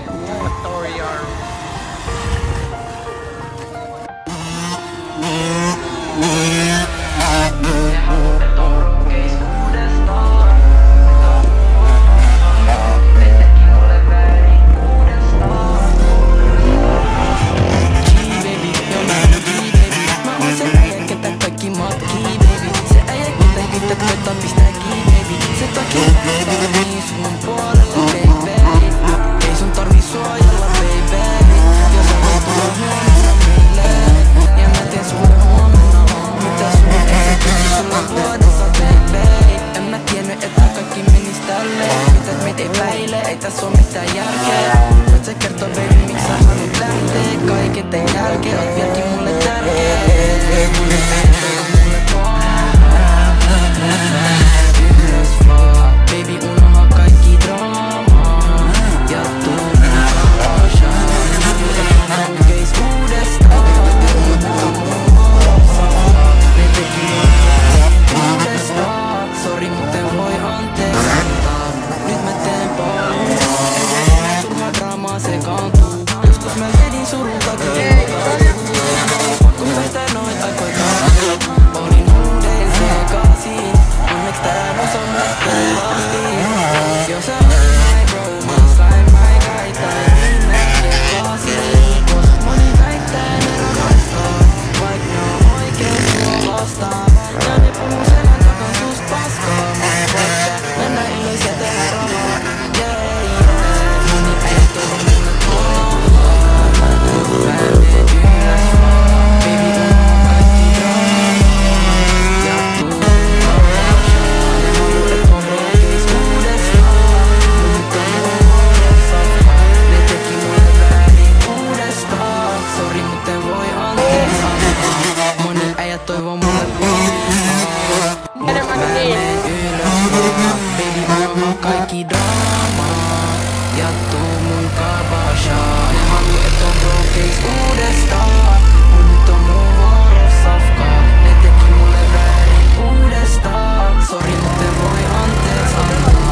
Story arm. Ei tässä oo mitään järkeä. Voit sä kertoo baby miksi sä haluut lähtee. Kaiken tein jälkeen oot vieläkin mulle tärkeä. Baby unoha kaikki draamaa ja tuu mukaan. Rohkeis uudestaan. Ne teki uudestaan. Sori mut en voi anteeksi antaa. Nyt mä teen paljon. Ei turhaa draamaa sekaantuu. Joskus mä vedin surun takia. Pakko päästä noin aikoikaan. Olin uuden sekaisin. Onneksi tää rus on nähtävästi. Jos sä olet my bro, mä sain my guy. Tai minne kekaisin. Moni väittää ne rakastaa. Vaik ne on oikein sua vastaan. Ja ne puhuu selän takan susta paskaa. Mennä ylös ja tehdä rahaa. Moni äijät toivon mulle kovaa. Mä en tee ylös vaan. Baby unoha kaikki draamaa. Ja tuu mukaan. Ne haluu et on rohkeis uudestaan. Mut nyt on vuorossa. Ne teki mulle väärin uudestaan. Sori mut en voi anteeksi antaa. Moni äijät toivoo mulle kovaa. Mä menen ylös vaan. Baby unoha kaikki draamaa. Ja tuu mun kabashaa. Ne haluu et on rohkeis uudestaan. Mut nyt on mun vuoro safkaa. Ne teki mulle väärin uudestaan. Sori mut en voi anteeksi antaa.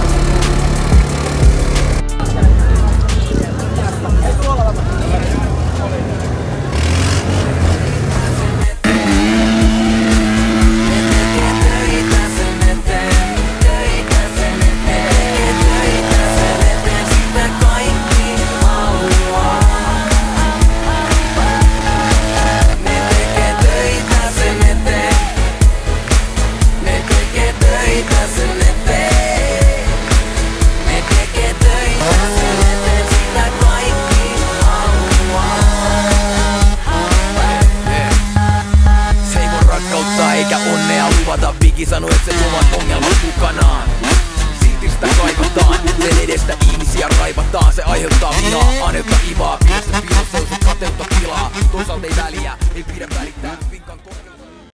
Eikä onnea luvata, Biggie sanoi et se tuovat ongelmat kukaan